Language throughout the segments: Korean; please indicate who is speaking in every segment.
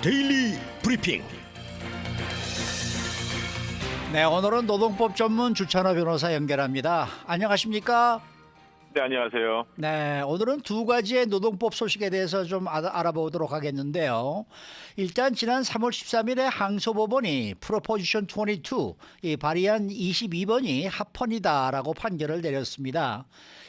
Speaker 1: 데일리 브리핑.
Speaker 2: 네, 오늘은 노동법 전문 주찬호 변호사 연결합니다. 안녕하십니까?
Speaker 3: 네, 안녕하세요.
Speaker 2: 네, 오늘은 두 가지의 노동법 소식에 대해서 좀 알아보도록 하겠는데요. 일단 지난 3월 13일에 항소법원이 프로포지션 22, 이 발의안 22번이 합헌이다라고 판결을 내렸습니다.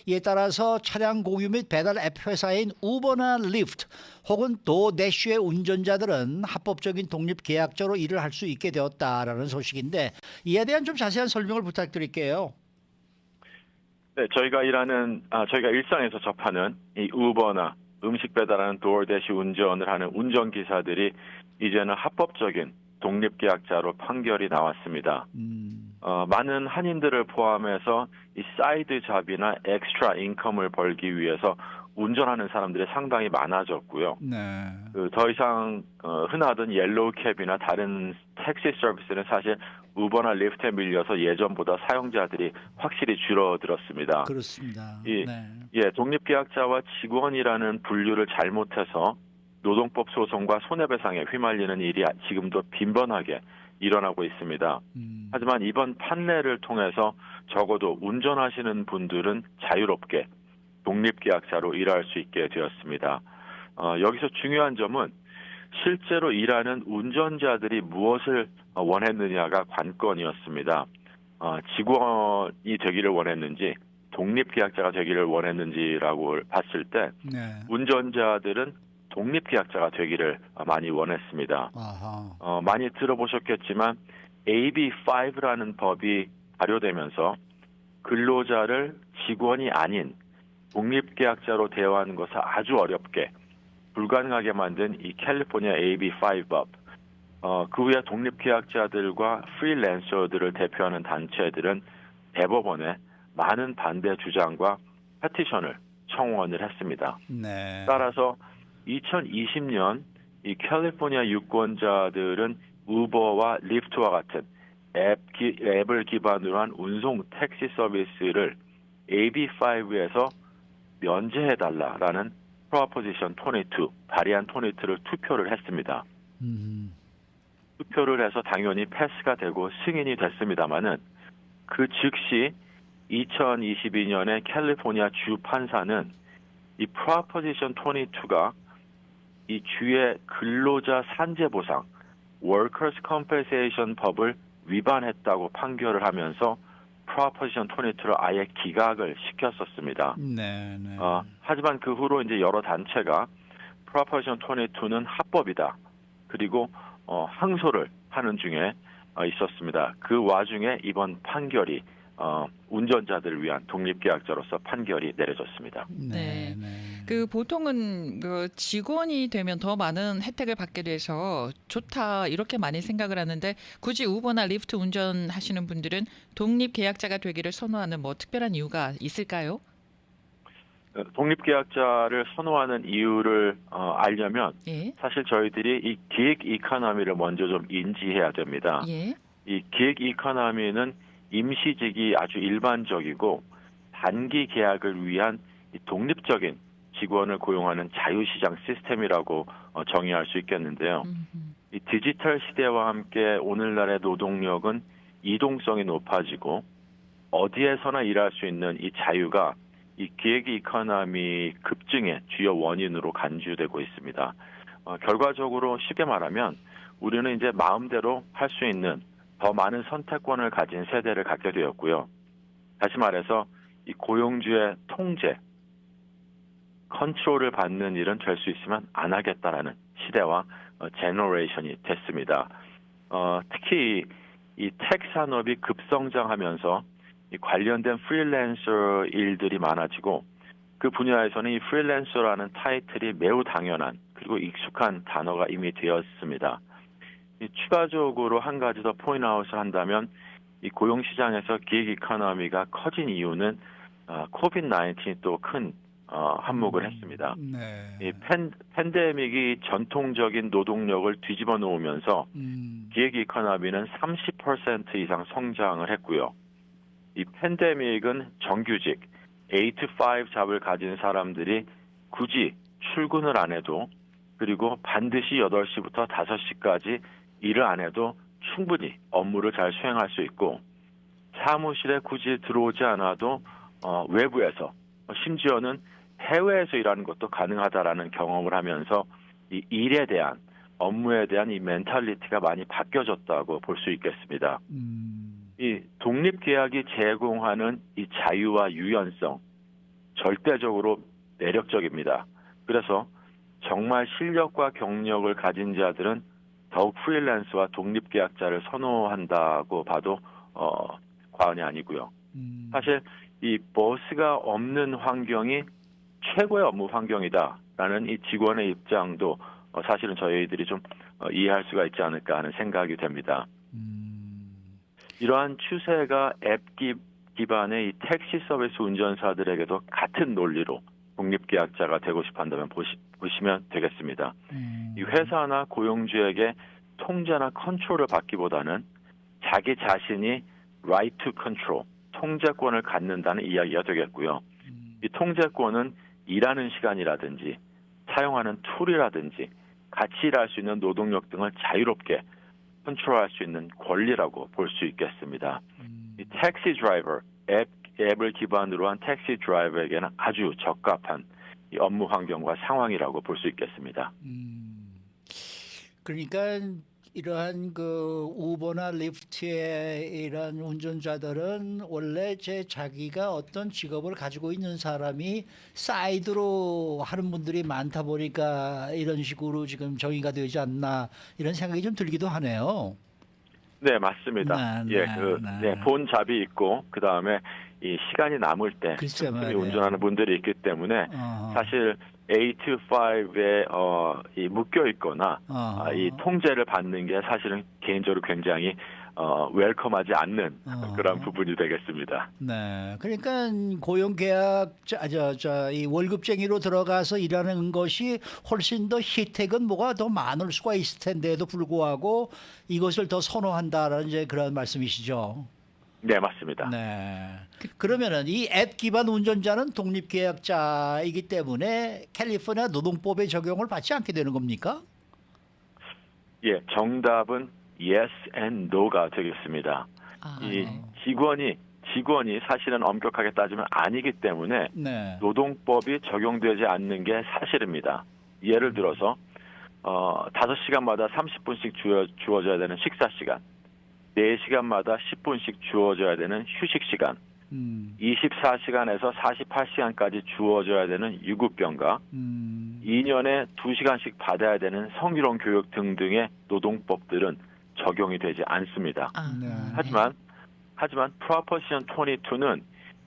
Speaker 2: 이에 따라서 차량 공유 및 배달 앱 회사인 우버나 리프트 혹은 도대쉬의 운전자들은 합법적인 독립 계약자로 일을 할 수 있게 되었다라는 소식인데 이에 대한 좀 자세한 설명을 부탁드릴게요.
Speaker 3: 네, 저희가 일상에서 접하는 이 우버나 음식 배달하는 도어대시 운전을 하는 운전기사들이 이제는 합법적인 독립계약자로 판결이 나왔습니다. 많은 한인들을 포함해서 이 사이드 잡이나 엑스트라 인컴을 벌기 위해서 운전하는 사람들이 상당히 많아졌고요.
Speaker 2: 네.
Speaker 3: 더 이상 흔하던 옐로우 캡이나 다른 택시 서비스는 사실 우버나 리프트에 밀려서 예전보다 사용자들이 확실히 줄어들었습니다.
Speaker 2: 그렇습니다.
Speaker 3: 독립계약자와 직원이라는 분류를 잘못해서 노동법 소송과 손해배상에 휘말리는 일이 지금도 빈번하게 일어나고 있습니다. 하지만 이번 판례를 통해서 적어도 운전하시는 분들은 자유롭게 독립계약자로 일할 수 있게 되었습니다. 여기서 중요한 점은 실제로 일하는 운전자들이 무엇을 원했느냐가 관건이었습니다. 직원이 되기를 원했는지 독립계약자가 되기를 원했는지라고 봤을 때 운전자들은 독립계약자가 되기를 많이 원했습니다. 많이 들어보셨겠지만 AB5라는 법이 발효되면서 근로자를 직원이 아닌 독립계약자로 대우하는 것을 아주 어렵게 불가능하게 만든 이 캘리포니아 AB5 법. 그 후에 독립계약자들과 프리랜서들을 대표하는 단체들은 대법원에 많은 반대 주장과 페티션을 청원을 했습니다.
Speaker 2: 네.
Speaker 3: 따라서 2020년 이 캘리포니아 유권자들은 우버와 리프트와 같은 앱을 기반으로 한 운송 택시 서비스를 AB5에서 면제해달라라는 프로포지션 22, 발의안 22를 투표를 했습니다. 투표를 해서 당연히 패스가 되고 승인이 됐습니다마는 그 즉시 2022년에 캘리포니아 주 판사는 이 프로포지션 22가 이 주의 근로자 산재보상, Workers' Compensation 법을 위반했다고 판결을 하면서 프로포지션 22를 아예 기각을 시켰었습니다. 하지만 그 후로 이제 여러 단체가 프로포지션 22는 합법이다. 그리고 항소를 하는 중에 있었습니다. 그 와중에 이번 판결이 운전자들을 위한 독립계약자로서 판결이 내려졌습니다.
Speaker 4: 네. 그 보통은 그 직원이 되면 더 많은 혜택을 받게 돼서 좋다 이렇게 많이 생각을 하는데 굳이 우버나 리프트 운전하시는 분들은 독립계약자가 되기를 선호하는 뭐 특별한 이유가 있을까요?
Speaker 3: 독립계약자를 선호하는 이유를 알려면 사실 저희들이 이 기획 이코노미를 먼저 좀 인지해야 됩니다. 이 기획 이코노미는 임시직이 아주 일반적이고 단기 계약을 위한 독립적인 직원을 고용하는 자유시장 시스템이라고 정의할 수 있겠는데요. 이 디지털 시대와 함께 오늘날의 노동력은 이동성이 높아지고 어디에서나 일할 수 있는 이 자유가 이 기획 이코노미 급증의 주요 원인으로 간주되고 있습니다. 결과적으로 쉽게 말하면 우리는 이제 마음대로 할 수 있는 더 많은 선택권을 가진 세대를 갖게 되었고요. 다시 말해서 이 고용주의 통제, 컨트롤을 받는 일은 될 수 있으면 안 하겠다라는 시대와 제너레이션이 됐습니다. 특히 이 텍 산업이 급성장하면서 이 관련된 프리랜서 일들이 많아지고 그 분야에서는 이 프리랜서라는 타이틀이 매우 당연한 그리고 익숙한 단어가 이미 되었습니다. 추가적으로 한 가지 더 포인트아웃을 한다면 이 고용시장에서 기획 이코노미가 커진 이유는 코비드-19이 또 큰 한몫을 했습니다. 이 팬데믹이 전통적인 노동력을 뒤집어 놓으면서 기획 이코노미는 30% 이상 성장을 했고요. 이 팬데믹은 정규직 8 to 5 잡을 가진 사람들이 굳이 출근을 안 해도 그리고 반드시 8시부터 5시까지 일을 안 해도 충분히 업무를 잘 수행할 수 있고 사무실에 굳이 들어오지 않아도 외부에서 심지어는 해외에서 일하는 것도 가능하다라는 경험을 하면서 이 일에 대한 업무에 대한 이 멘탈리티가 많이 바뀌어졌다고 볼 수 있겠습니다. 이 독립계약이 제공하는 이 자유와 유연성 절대적으로 매력적입니다. 그래서 정말 실력과 경력을 가진 자들은 더욱 프리랜서와 독립계약자를 선호한다고 봐도 과언이 아니고요. 사실 이 버스가 없는 환경이 최고의 업무 환경이다라는 이 직원의 입장도 사실은 저희들이 좀 이해할 수가 있지 않을까 하는 생각이 됩니다. 이러한 추세가 앱 기반의 이 택시 서비스 운전사들에게도 같은 논리로 독립계약자가 되고 싶어 한다면 보시면 되겠습니다. 이 회사나 고용주에게 통제나 컨트롤을 받기보다는 자기 자신이 right to control, 통제권을 갖는다는 이야기가 되겠고요. 이 통제권은 일하는 시간이라든지 사용하는 툴이라든지 같이 일할 수 있는 노동력 등을 자유롭게 컨트롤할 수 있는 권리라고 볼 수 있겠습니다. 이 택시 드라이버, 앱을 기반으로 한 택시 드라이버에게는 아주 적합한 이 업무 환경과 상황이라고 볼 수 있겠습니다.
Speaker 2: 그러니까 이러한 그 우버나 리프트의 이런 운전자들은 원래 자기가 어떤 직업을 가지고 있는 사람이 사이드로 하는 분들이 많다 보니까 이런 식으로 지금 정의가 되지 않나 이런 생각이 좀 들기도 하네요.
Speaker 3: 네, 맞습니다. 본 잡이 있고 그 다음에 이 시간이 남을 때 충분히 운전하는 분들이 있기 때문에 사실 8 to 5에 묶여 있거나 이 통제를 받는 게 사실은 개인적으로 굉장히 웰컴하지 않는 그런 부분이 되겠습니다.
Speaker 2: 네, 그러니까 고용계약 이 월급쟁이로 들어가서 일하는 것이 훨씬 더 혜택은 뭐가 더 많을 수가 있을 텐데도 불구하고 이것을 더 선호한다라는 이제 그런 말씀이시죠.
Speaker 3: 네, 맞습니다.
Speaker 2: 네. 그러면은 이 앱 기반 운전자는 독립계약자이기 때문에 캘리포니아 노동법의 적용을 받지 않게 되는 겁니까?
Speaker 3: 예, 정답은 yes and no가 되겠습니다. 이 직원이 사실은 엄격하게 따지면 아니기 때문에 노동법이 적용되지 않는 게 사실입니다. 예를 들어서 5시간마다 30분씩 주어져야 되는 식사 시간, 4시간마다 10분씩 주어져야 되는 휴식 시간, 24시간에서 48시간까지 주어져야 되는 유급병가, 2년에 2시간씩 받아야 되는 성희롱 교육 등등의 노동법들은 적용이 되지 않습니다. 하지만 프로포지션 22는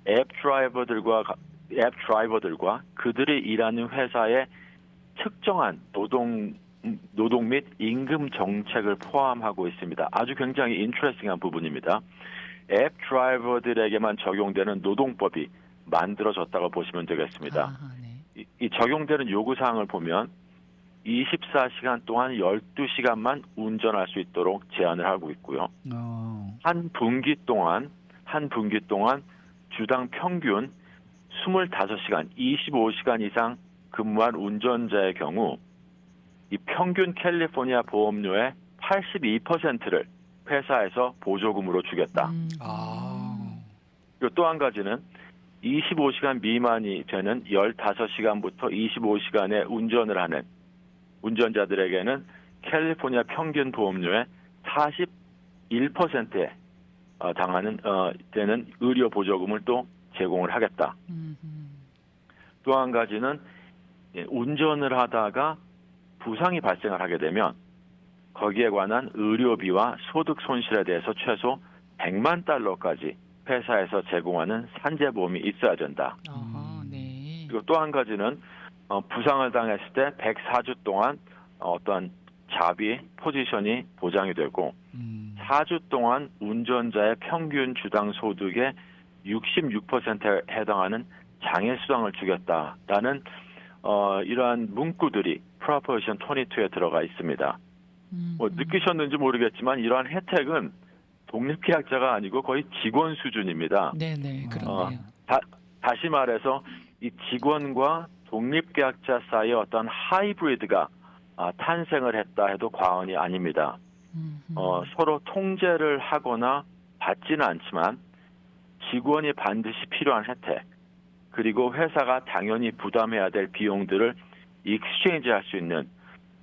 Speaker 3: 앱 드라이버들과 그들이 일하는 회사의 특정한 노동 및 임금 정책을 포함하고 있습니다. 아주 굉장히 인트레스팅한 부분입니다. 앱 드라이버들에게만 적용되는 노동법이 만들어졌다고 보시면 되겠습니다. 이 적용되는 요구사항을 보면 24시간 동안 12시간만 운전할 수 있도록 제한을 하고 있고요. 한 분기 동안 주당 평균 25시간, 25시간 이상 근무한 운전자의 경우 이 평균 캘리포니아 보험료의 82%를 회사에서 보조금으로 주겠다. 그리고 또 한 가지는 25시간 미만이 되는 15시간부터 25시간의 운전을 하는 운전자들에게는 캘리포니아 평균 보험료의 41%에 되는 의료 보조금을 또 제공을 하겠다. 또 한 가지는 운전을 하다가 부상이 발생을 하게 되면 거기에 관한 의료비와 소득 손실에 대해서 최소 100만 달러까지 회사에서 제공하는 산재보험이 있어야 된다. 그리고 또 한 가지는 부상을 당했을 때 104주 동안 어떠한 자비, 포지션이 보장이 되고 4주 동안 운전자의 평균 주당 소득의 66%에 해당하는 장애수당을 주겠다라는 이러한 문구들이 프로포지션 22에 들어가 있습니다. 느끼셨는지 모르겠지만 이러한 혜택은 독립계약자가 아니고 거의 직원 수준입니다.
Speaker 4: 네네, 그렇네요.
Speaker 3: 다시 말해서 이 직원과 독립계약자 사이의 어떤 하이브리드가 탄생을 했다 해도 과언이 아닙니다. 서로 통제를 하거나 받지는 않지만 직원이 반드시 필요한 혜택, 그리고 회사가 당연히 부담해야 될 비용들을 익스체인지할 수 있는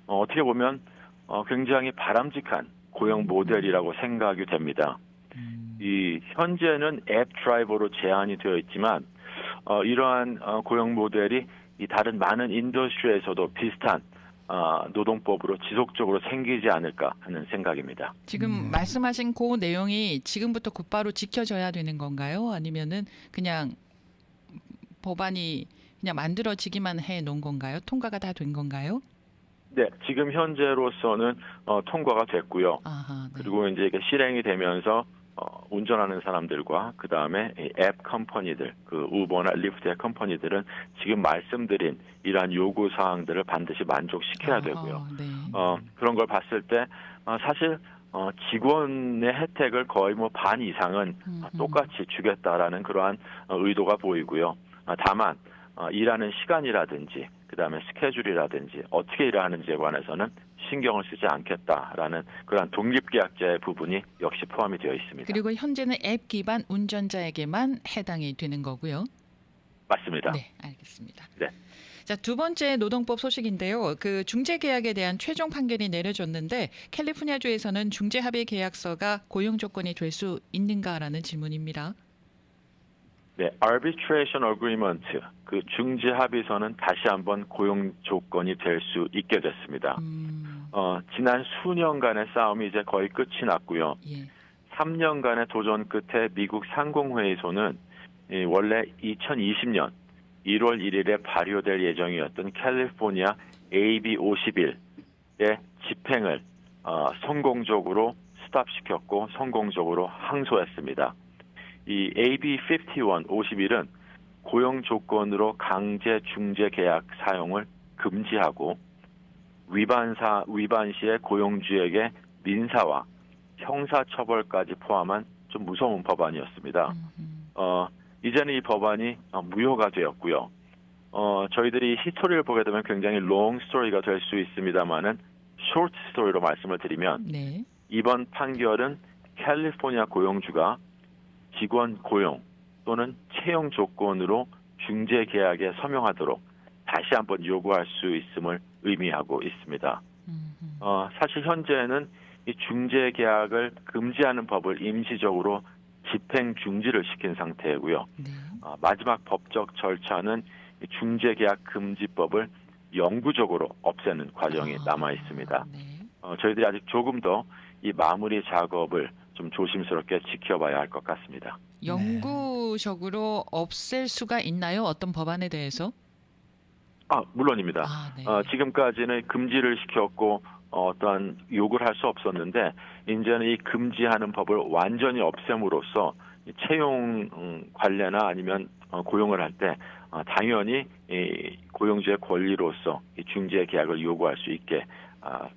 Speaker 3: 어떻게 보면 굉장히 바람직한 고용 모델이라고 생각이 됩니다. 이 현재는 앱 드라이버로 제한이 되어 있지만 이러한 고용 모델이 이 다른 많은 인더스트리에서도 비슷한 노동법으로 지속적으로 생기지 않을까 하는 생각입니다.
Speaker 4: 지금 말씀하신 그 내용이 지금부터 곧바로 지켜져야 되는 건가요? 아니면은 그냥 법안이 그냥 만들어지기만 해 놓은 건가요? 통과가 다 된 건가요?
Speaker 3: 네, 지금 현재로서는 통과가 됐고요.
Speaker 4: 아하, 네.
Speaker 3: 그리고 이제 이게 실행이 되면서 운전하는 사람들과 그 다음에 앱 컴퍼니들, 그 우버나 리프트의 컴퍼니들은 지금 말씀드린 이러한 요구 사항들을 반드시 만족시켜야 되고요.
Speaker 4: 네.
Speaker 3: 그런 걸 봤을 때 사실 직원의 혜택을 거의 뭐 반 이상은 똑같이 주겠다라는 그러한 의도가 보이고요. 다만 일하는 시간이라든지 그다음에 스케줄이라든지 어떻게 일하는지에 관해서는 신경을 쓰지 않겠다라는 그런 독립계약제의 부분이 역시 포함이 되어 있습니다.
Speaker 4: 그리고 현재는 앱 기반 운전자에게만 해당이 되는 거고요.
Speaker 3: 맞습니다.
Speaker 4: 네, 알겠습니다.
Speaker 3: 네.
Speaker 4: 자, 두 번째 노동법 소식인데요. 그 중재 계약에 대한 최종 판결이 내려졌는데 캘리포니아주에서는 중재 합의 계약서가 고용 조건이 될 수 있는가라는 질문입니다.
Speaker 3: 네, arbitration agreement, 그 중재 합의서는 다시 한번 고용 조건이 될 수 있게 됐습니다. 지난 수년간의 싸움이 이제 거의 끝이 났고요.
Speaker 4: 예.
Speaker 3: 3년간의 도전 끝에 미국 상공회의소는 원래 2020년 1월 1일에 발효될 예정이었던 캘리포니아 AB 51의 집행을 성공적으로 스탑시켰고 성공적으로 항소했습니다. 이 AB 51은 고용 조건으로 강제 중재 계약 사용을 금지하고 위반 시에 고용주에게 민사와 형사 처벌까지 포함한 좀 무서운 법안이었습니다. 이제는 이 법안이 무효가 되었고요. 저희들이 히스토리를 보게 되면 굉장히 롱 스토리가 될 수 있습니다만은 쇼트 스토리로 말씀을 드리면
Speaker 4: 네.
Speaker 3: 이번 판결은 캘리포니아 고용주가 직원 고용 또는 채용 조건으로 중재 계약에 서명하도록 다시 한번 요구할 수 있음을 의미하고 있습니다. 사실 현재는 이 중재 계약을 금지하는 법을 임시적으로 집행 중지를 시킨 상태이고요.
Speaker 4: 네.
Speaker 3: 마지막 법적 절차는 이 중재 계약 금지법을 영구적으로 없애는 과정이 남아 있습니다.
Speaker 4: 네.
Speaker 3: 저희들이 아직 조금 더 이 마무리 작업을 좀 조심스럽게 지켜봐야 할 것 같습니다.
Speaker 4: 영구적으로 없앨 수가 있나요? 어떤 법안에 대해서?
Speaker 3: 물론입니다.
Speaker 4: 네.
Speaker 3: 지금까지는 금지를 시켰고 어떠한 요구를 할 수 없었는데 이제는 이 금지하는 법을 완전히 없앰으로써 채용 관례나 아니면 고용을 할 때 당연히 이 고용주의 권리로서 이 중재 계약을 요구할 수 있게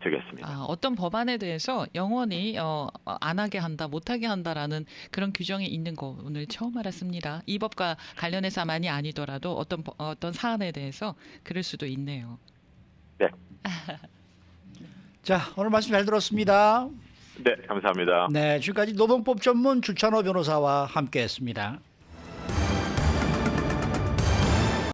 Speaker 3: 되겠습니다.
Speaker 4: 어떤 법안에 대해서 영원히 안 하게 한다, 못 하게 한다라는 그런 규정이 있는 거 오늘 처음 알았습니다. 이 법과 관련해서만이 아니더라도 어떤 사안에 대해서 그럴 수도 있네요.
Speaker 3: 네.
Speaker 2: 자, 오늘 말씀 잘 들었습니다.
Speaker 3: 네, 감사합니다.
Speaker 2: 네, 지금까지 노동법 전문 주찬호 변호사와 함께했습니다.